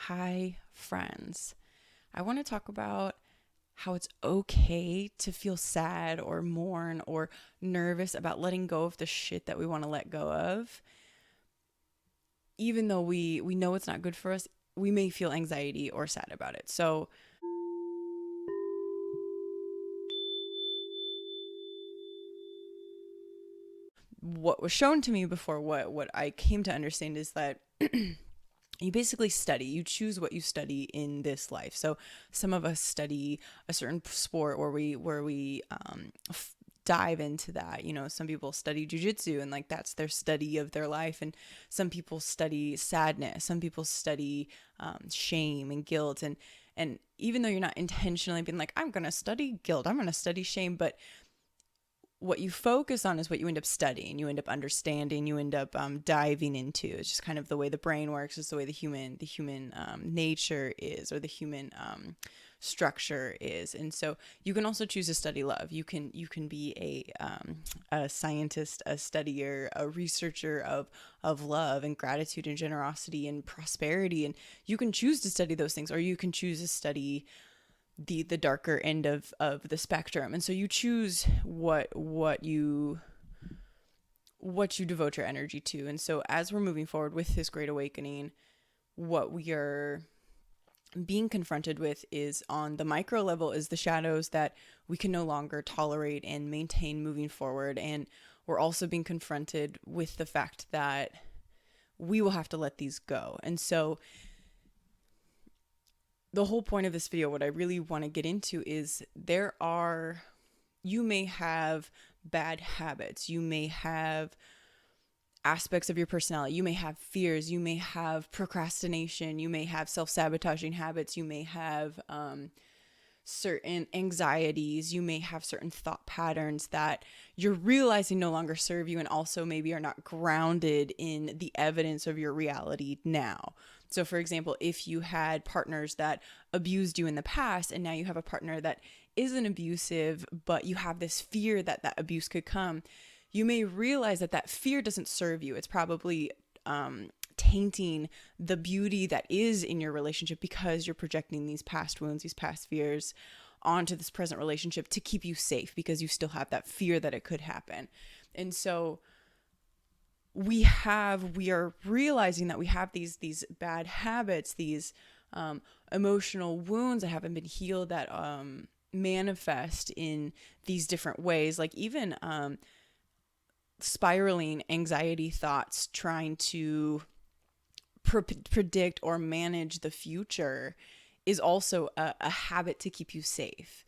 Hi, friends. I want to talk about how it's okay to feel sad or mourn or nervous about letting go of the shit that we want to let go of. Even though we know it's not good for us, we may feel anxiety or sad about it. So, what was shown to me before, what I came to understand is that you basically study, you choose what you study in this life. So some of us study a certain sport where we dive into that. Some people study jujitsu and like that's their study of their life, and some people study sadness, some people study shame and guilt, and even though you're not intentionally being like, I'm gonna study guilt, I'm gonna study shame, but what you focus on is what you end up studying, you end up understanding, you end up diving into. It's just kind of the way the brain works. It's the way the human nature is, or the human structure is. And so you can also choose to study love. You can be a scientist, a studier, a researcher of love and gratitude and generosity and prosperity, and you can choose to study those things, or you can choose to study the darker end of the spectrum. And so you choose what you devote your energy to. And so as we're moving forward with this great awakening, what we are being confronted with is, on the micro level, is the shadows that we can no longer tolerate and maintain moving forward. And we're also being confronted with the fact that we will have to let these go. And so the whole point of this video, what I really want to get into, is you may have bad habits, you may have aspects of your personality, you may have fears, you may have procrastination, you may have self-sabotaging habits, you may have certain anxieties, you may have certain thought patterns that you're realizing no longer serve you, and also maybe are not grounded in the evidence of your reality now. So for example, if you had partners that abused you in the past, and now you have a partner that isn't abusive, but you have this fear that that abuse could come, you may realize that that fear doesn't serve you. It's probably tainting the beauty that is in your relationship, because you're projecting these past wounds, these past fears onto this present relationship to keep you safe, because you still have that fear that it could happen. And so we are realizing that we have these bad habits, these emotional wounds that haven't been healed, that manifest in these different ways, like even spiraling anxiety thoughts, trying to predict or manage the future, is also a habit to keep you safe.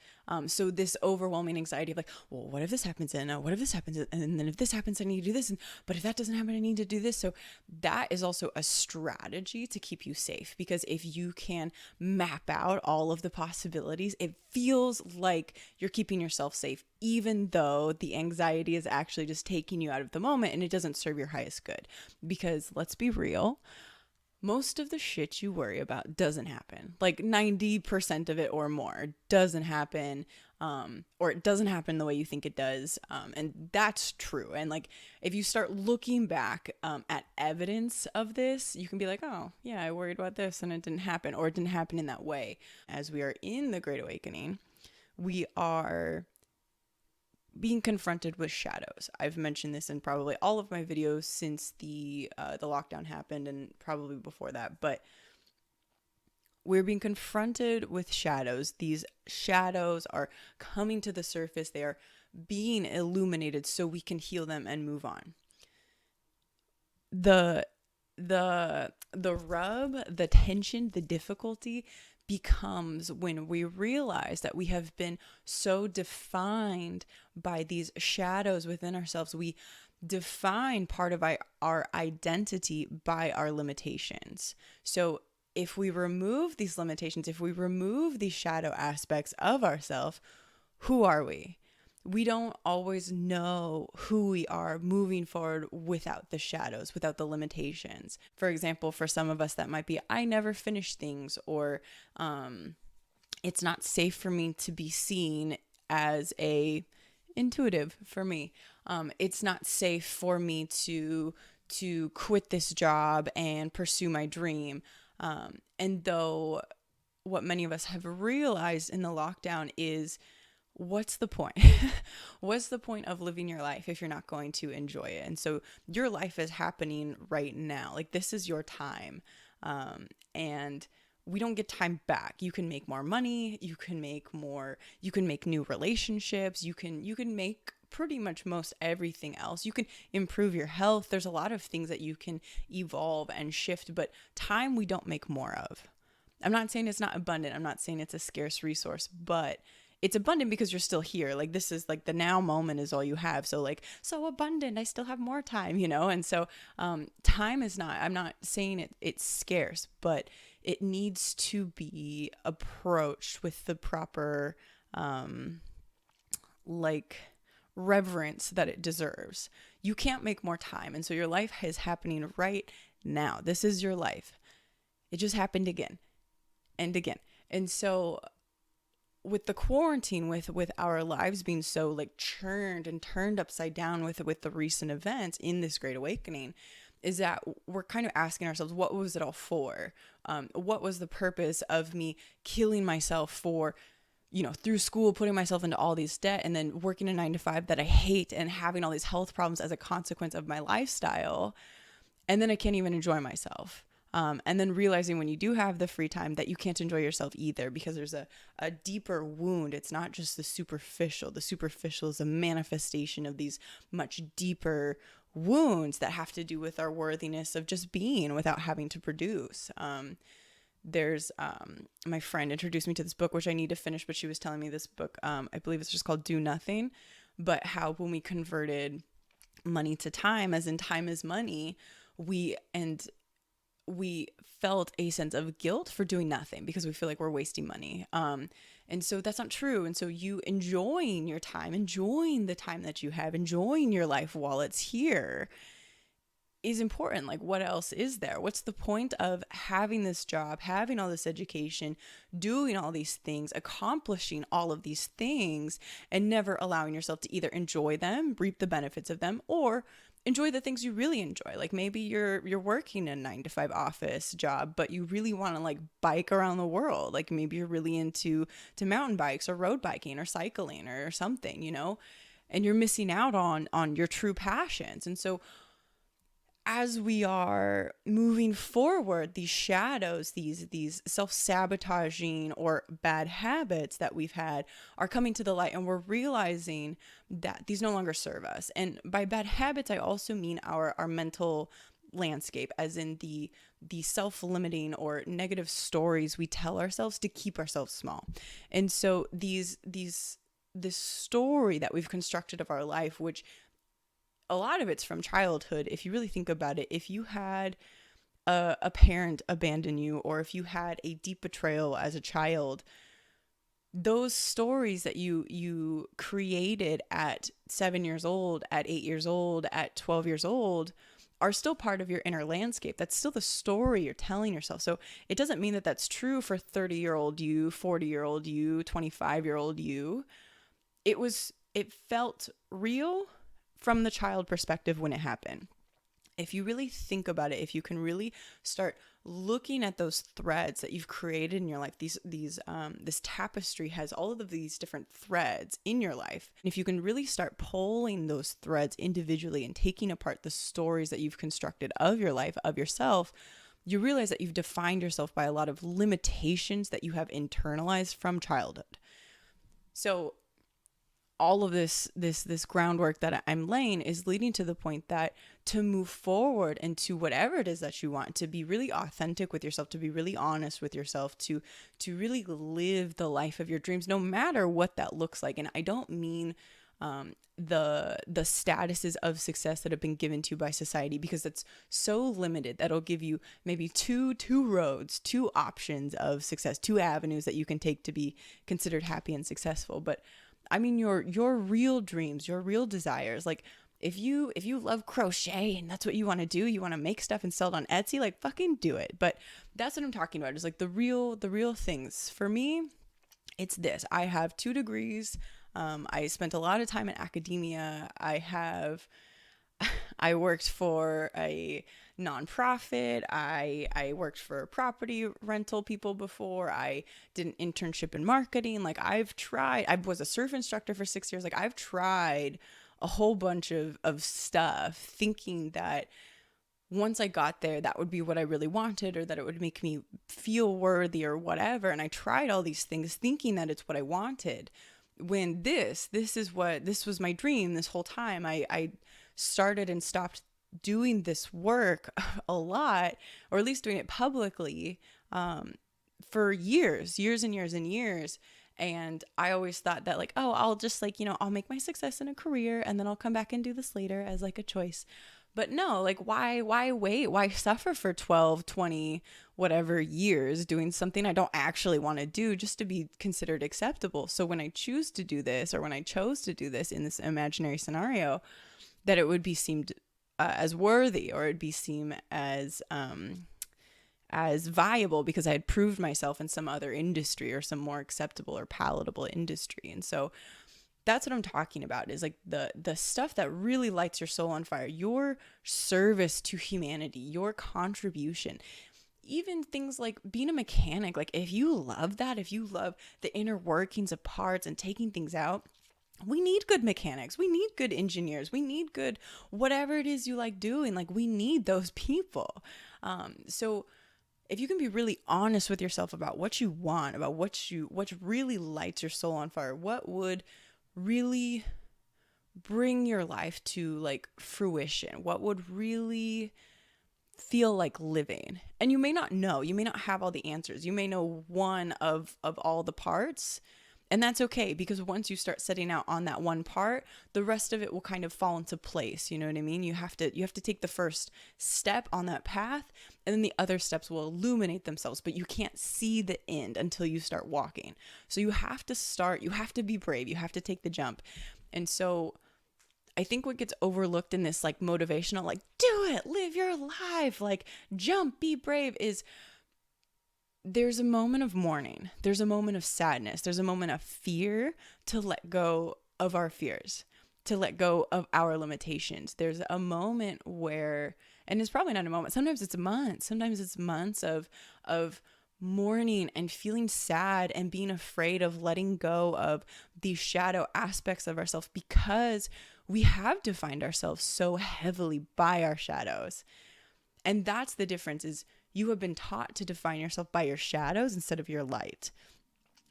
So this overwhelming anxiety of like, well, what if this happens, and what if this happens, and then if this happens, I need to do this, but if that doesn't happen, I need to do this. So that is also a strategy to keep you safe, because if you can map out all of the possibilities, it feels like you're keeping yourself safe, even though the anxiety is actually just taking you out of the moment, and it doesn't serve your highest good. Because let's be real, most of the shit you worry about doesn't happen. Like 90% of it or more doesn't happen, or it doesn't happen the way you think it does. And that's true. And like, if you start looking back at evidence of this, you can be like, oh, yeah, I worried about this and it didn't happen, or it didn't happen in that way. As we are in the Great Awakening, we are being confronted with shadows. I've mentioned this in probably all of my videos since the lockdown happened, and probably before that, but we're being confronted with shadows. These shadows are coming to the surface. They are being illuminated so we can heal them and move on. The rub, the tension, the difficulty becomes when we realize that we have been so defined by these shadows within ourselves. We define part of our identity by our limitations. So if we remove these limitations, if we remove these shadow aspects of ourselves, who are we? We don't always know who we are moving forward without the shadows, without the limitations. For example, for some of us, that might be, I never finish things, or it's not safe for me to be seen as a intuitive. For me, it's not safe for me to quit this job and pursue my dream. And though what many of us have realized in the lockdown is, what's the point? What's the point of living your life if you're not going to enjoy it? And so your life is happening right now. Like, this is your time. And we don't get time back. You can make more money. You can make new relationships. You can make pretty much most everything else. You can improve your health. There's a lot of things that you can evolve and shift, but time we don't make more of. I'm not saying it's not abundant. I'm not saying it's a scarce resource, but it's abundant because you're still here. Like, this is like the now moment is all you have. So like, so abundant, I still have more time, And so time is not, I'm not saying it's scarce, but it needs to be approached with the proper like reverence that it deserves. You can't make more time. And so your life is happening right now. This is your life. It just happened again and again. And so with the quarantine, with our lives being so like churned and turned upside down with the recent events in this Great Awakening, is that we're kind of asking ourselves, what was it all for? What was the purpose of me killing myself for, through school, putting myself into all these debt and then working a 9-to-5 that I hate and having all these health problems as a consequence of my lifestyle. And then I can't even enjoy myself. And then realizing when you do have the free time that you can't enjoy yourself either, because there's a deeper wound. It's not just the superficial. The superficial is a manifestation of these much deeper wounds that have to do with our worthiness of just being without having to produce. There's my friend introduced me to this book, which I need to finish, but she was telling me this book, I believe it's just called Do Nothing, but how when we converted money to time, as in time is money, we felt a sense of guilt for doing nothing because we feel like we're wasting money. And so that's not true. And so you enjoying your time, enjoying the time that you have, enjoying your life while it's here is important. Like, what else is there? What's the point of having this job, having all this education, doing all these things, accomplishing all of these things, and never allowing yourself to either enjoy them, reap the benefits of them, or enjoy the things you really enjoy? Like, maybe you're working a 9-to-5 office job, but you really want to like bike around the world. Like, maybe you're really into mountain bikes or road biking or cycling or something, and you're missing out on your true passions. And so as we are moving forward, these shadows, these self-sabotaging or bad habits that we've had are coming to the light, and we're realizing that these no longer serve us. And by bad habits, I also mean our mental landscape, as in the self-limiting or negative stories we tell ourselves to keep ourselves small. And so this story that we've constructed of our life, which a lot of it's from childhood. If you really think about it, if you had a parent abandon you, or if you had a deep betrayal as a child, those stories that you created at 7 years old, at 8 years old, at 12 years old are still part of your inner landscape. That's still the story you're telling yourself. So it doesn't mean that that's true for 30-year-old you, 40-year-old you, 25-year-old you. It felt real from the child perspective when it happened. If you really think about it, if you can really start looking at those threads that you've created in your life, this tapestry has all of these different threads in your life. And if you can really start pulling those threads individually and taking apart the stories that you've constructed of your life, of yourself, you realize that you've defined yourself by a lot of limitations that you have internalized from childhood. So all of this groundwork that I'm laying is leading to the point that to move forward into whatever it is that you want, to be really authentic with yourself, to be really honest with yourself, to really live the life of your dreams, no matter what that looks like. And I don't mean the statuses of success that have been given to you by society, because that's so limited. That'll give you maybe two roads, two options of success, two avenues that you can take to be considered happy and successful. But I mean your real dreams, your real desires. Like, if you love crochet and that's what you want to do, you want to make stuff and sell it on Etsy, like, fucking do it. But that's what I'm talking about, is like the real things. For me, it's this. I have 2 degrees. I spent a lot of time in academia. I worked for a nonprofit. I worked for property rental people before. I did an internship in marketing. Like I've tried, I was a surf instructor for 6 years. Like I've tried a whole bunch of stuff thinking that once I got there, that would be what I really wanted, or that it would make me feel worthy or whatever. And I tried all these things thinking that it's what I wanted. When this was my dream this whole time. I started and stopped doing this work a lot, or at least doing it publicly, for years and years and years. And I always thought that like, oh, I'll just like, I'll make my success in a career and then I'll come back and do this later as like a choice. But no, like why wait? Why suffer for 12, 20, whatever years doing something I don't actually want to do just to be considered acceptable? So when I choose to do this, or when I chose to do this in this imaginary scenario, that it would be seemed as worthy, or it'd be seen as viable because I had proved myself in some other industry or some more acceptable or palatable industry. And so that's what I'm talking about, is like the stuff that really lights your soul on fire, your service to humanity, your contribution. Even things like being a mechanic, like if you love that, if you love the inner workings of parts and taking things out, we need good mechanics. We need good engineers. We need good, whatever it is you like doing, like we need those people. So if you can be really honest with yourself about what you want, about what really lights your soul on fire, what would really bring your life to like fruition, what would really feel like living. And you may not have all the answers. You may know one of all the parts, and that's okay, because once you start setting out on that one part, the rest of it will kind of fall into place. You know what I mean? You have to take the first step on that path, and then the other steps will illuminate themselves, but you can't see the end until you start walking. So you have to be brave. You have to take the jump. And so I think what gets overlooked in this like motivational, like do it, live your life, like jump, be brave, is there's a moment of mourning. There's a moment of sadness. There's a moment of fear to let go of our fears, to let go of our limitations. There's a moment where, and it's probably not a moment, sometimes it's months of mourning and feeling sad and being afraid of letting go of these shadow aspects of ourselves, because we have defined ourselves so heavily by our shadows. And that's the difference, is you have been taught to define yourself by your shadows instead of your light.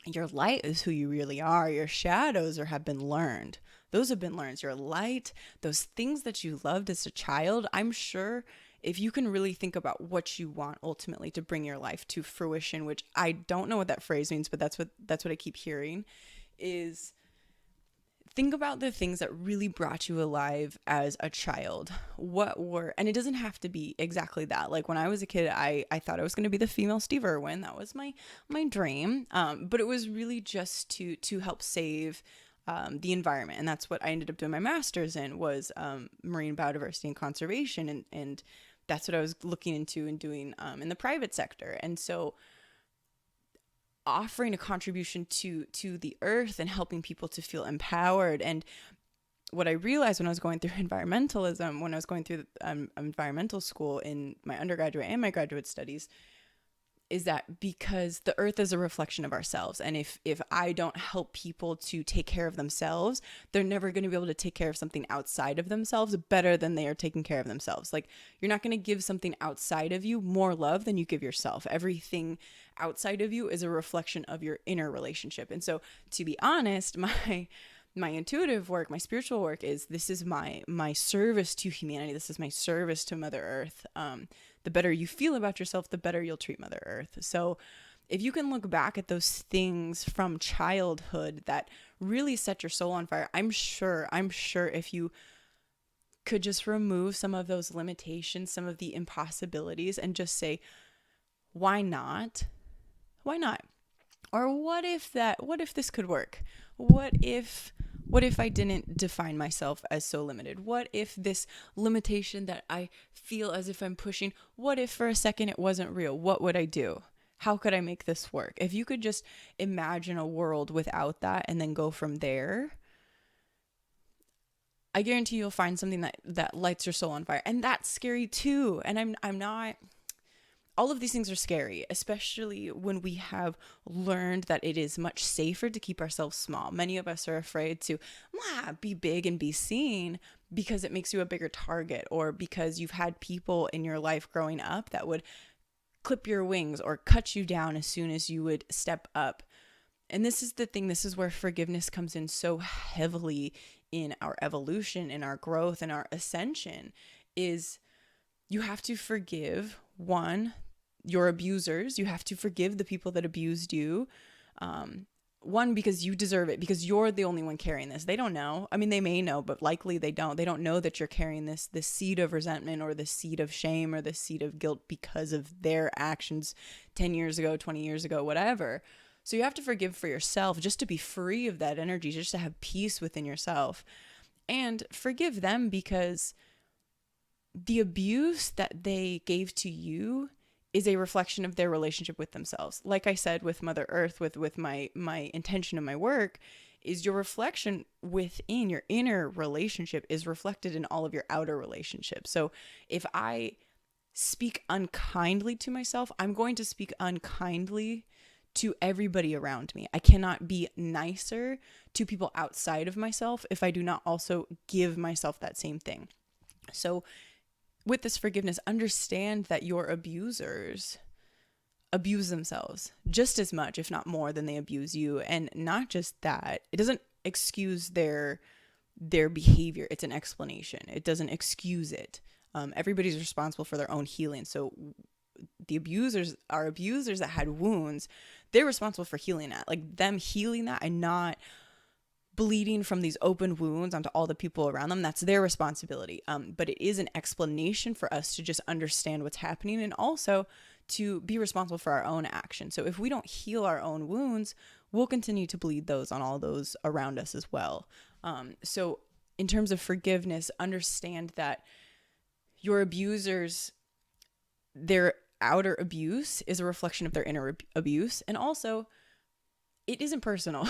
Your light is who you really are. Your shadows have been learned. Those have been learned. Your light, those things that you loved as a child, I'm sure if you can really think about what you want ultimately to bring your life to fruition, which I don't know what that phrase means, but that's what I keep hearing, is think about the things that really brought you alive as a child. And it doesn't have to be exactly that. Like when I was a kid, I thought I was going to be the female Steve Irwin. That was my dream. But it was really just to help save the environment. And that's what I ended up doing my master's in, was marine biodiversity and conservation. And that's what I was looking into and doing in the private sector. And so offering a contribution to the earth and helping people to feel empowered. And what I realized when I was going through environmentalism, when I was going through environmental school in my undergraduate and my graduate studies, is that because the earth is a reflection of ourselves. And if I don't help people to take care of themselves, they're never going to be able to take care of something outside of themselves better than they are taking care of themselves. Like you're not going to give something outside of you more love than you give yourself. Everything outside of you is a reflection of your inner relationship. And so to be honest, my intuitive work, my spiritual work this is my service to humanity. This is my service to Mother Earth. The better you feel about yourself, the better you'll treat Mother Earth. So if you can look back at those things from childhood that really set your soul on fire, I'm sure if you could just remove some of those limitations, some of the impossibilities, and just say, why not? Why not? Or what if this could work? What if I didn't define myself as so limited? What if this limitation that I feel as if I'm pushing, what if for a second it wasn't real? What would I do? How could I make this work? If you could just imagine a world without that and then go from there, I guarantee you'll find something that lights your soul on fire. And that's scary too. And I'm not, all of these things are scary, especially when we have learned that it is much safer to keep ourselves small. Many of us are afraid to be big and be seen because it makes you a bigger target, or because you've had people in your life growing up that would clip your wings or cut you down as soon as you would step up. And this is the thing, this is where forgiveness comes in so heavily in our evolution, in our growth, in our ascension, is you have to forgive, one, your abusers. You have to forgive the people that abused you. One, because you deserve it, because you're the only one carrying this. They don't know. I mean, they may know, but likely they don't. They don't know that you're carrying this seed of resentment, or the seed of shame, or the seed of guilt because of their actions 10 years ago, 20 years ago, whatever. So you have to forgive for yourself, just to be free of that energy, just to have peace within yourself. And forgive them because the abuse that they gave to you is a reflection of their relationship with themselves. Like I said, with Mother Earth, with my intention of my work, is your reflection within your inner relationship is reflected in all of your outer relationships. So if I speak unkindly to myself, I'm going to speak unkindly to everybody around me. I cannot be nicer to people outside of myself if I do not also give myself that same thing. So with this forgiveness, understand that your abusers abuse themselves just as much, if not more, than they abuse you. And not just that, it doesn't excuse their behavior. It's an explanation. It doesn't excuse it. Everybody's responsible for their own healing. So the abusers are abusers that had wounds. They're responsible for healing that, like them healing that and not bleeding from these open wounds onto all the people around them. That's their responsibility. But it is an explanation for us to just understand what's happening, and also to be responsible for our own action. So if we don't heal our own wounds, we'll continue to bleed those on all those around us as well. So in terms of forgiveness, understand that your abusers, their outer abuse is a reflection of their inner abuse. And also, it isn't personal.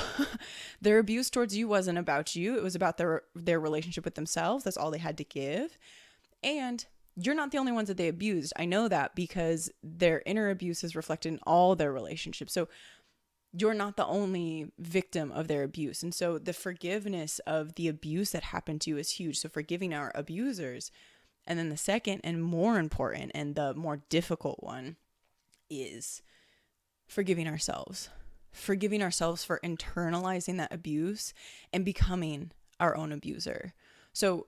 Their abuse towards you wasn't about you. It was about their relationship with themselves. That's all they had to give. And you're not the only ones that they abused. I know that because their inner abuse is reflected in all their relationships. So you're not the only victim of their abuse. And so the forgiveness of the abuse that happened to you is huge. So forgiving our abusers. And then the second and more important and the more difficult one is forgiving ourselves. Forgiving ourselves for internalizing that abuse and becoming our own abuser. So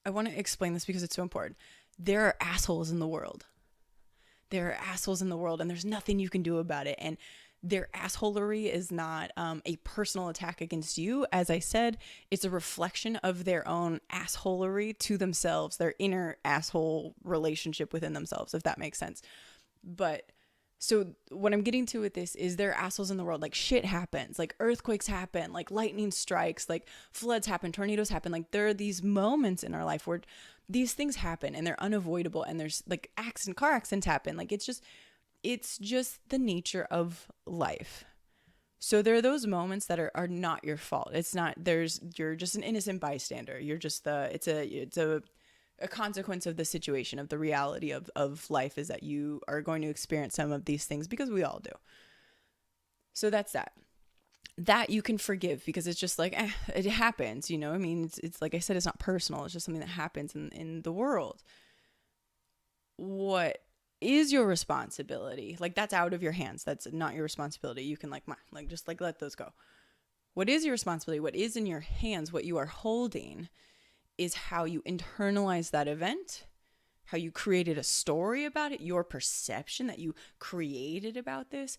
I want to explain this because it's so important. There are assholes in the world. There are assholes in the world, and there's nothing you can do about it. And their assholery is not a personal attack against you. As I said, it's a reflection of their own assholery to themselves, their inner asshole relationship within themselves, if that makes sense. But so what I'm getting to with this is there are assholes in the world. Like shit happens, like earthquakes happen, like lightning strikes, like floods happen, tornadoes happen. Like there are these moments in our life where these things happen and they're unavoidable, and there's like car accidents happen. Like it's just the nature of life. So there are those moments that are not your fault. You're just an innocent bystander. You're just it's a consequence of the situation, of the reality of life, is that you are going to experience some of these things, because we all do. So that's that you can forgive, because it's just like, it happens, you know? I mean, it's like I said, it's not personal. It's just something that happens in the world. What is your responsibility? Like, that's out of your hands. That's not your responsibility. You can just let those go. What is your responsibility? What is in your hands? What you are holding is how you internalize that event, how you created a story about it, your perception that you created about this,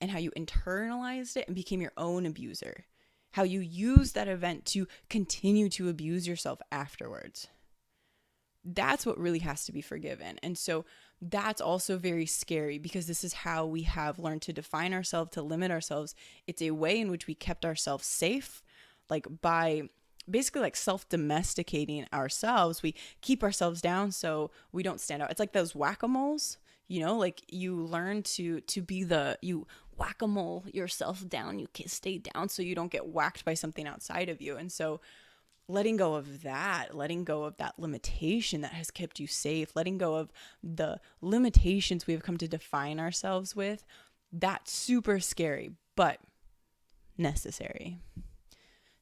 and how you internalized it and became your own abuser, how you use that event to continue to abuse yourself afterwards. That's what really has to be forgiven. And so that's also very scary, because this is how we have learned to define ourselves, to limit ourselves. It's a way in which we kept ourselves safe, like by basically like self-domesticating ourselves. We keep ourselves down so we don't stand out. It's like those whack-a-moles, you know, like you learn to be you whack-a-mole yourself down. You can stay down so you don't get whacked by something outside of you. And so letting go of that, letting go of that limitation that has kept you safe, letting go of the limitations we have come to define ourselves with, that's super scary, but necessary.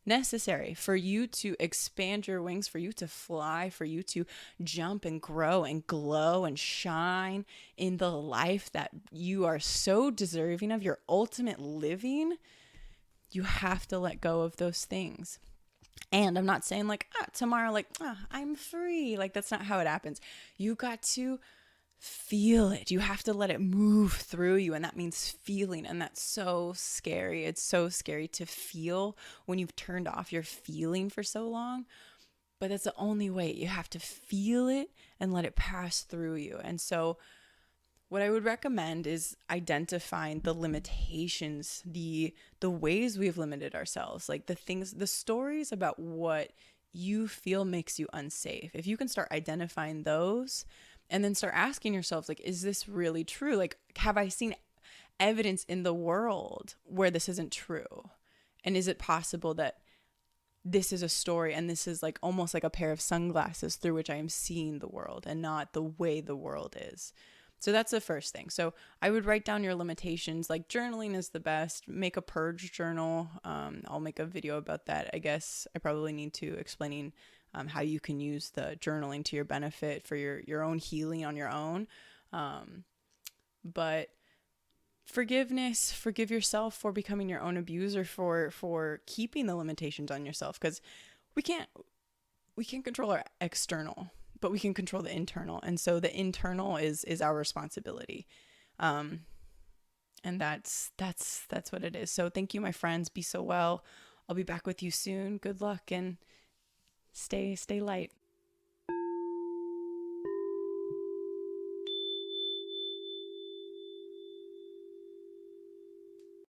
Necessary for you to expand your wings, for you to fly, for you to jump and grow and glow and shine in the life that you are so deserving of, your ultimate living. You have to let go of those things. And I'm not saying like, tomorrow, like, I'm free. Like, that's not how it happens. You got to feel it. You have to let it move through you. And that means feeling. And that's so scary. It's so scary to feel when you've turned off your feeling for so long. But that's the only way. You have to feel it and let it pass through you. And so what I would recommend is identifying the limitations, the ways we've limited ourselves, like the stories about what you feel makes you unsafe. If you can start identifying those and then start asking yourselves, like, is this really true? Like, have I seen evidence in the world where this isn't true? And is it possible that this is a story and this is like almost like a pair of sunglasses through which I am seeing the world and not the way the world is? So that's the first thing. So I would write down your limitations. Like, journaling is the best. Make a purge journal. I'll make a video about that. I guess I probably need to explaining how you can use the journaling to your benefit for your own healing on your own. But forgiveness, forgive yourself for becoming your own abuser, for keeping the limitations on yourself, because we can't control our external, but we can control the internal. And so the internal is our responsibility. And that's what it is. So thank you, my friends. Be so well. I'll be back with you soon. Good luck and stay light.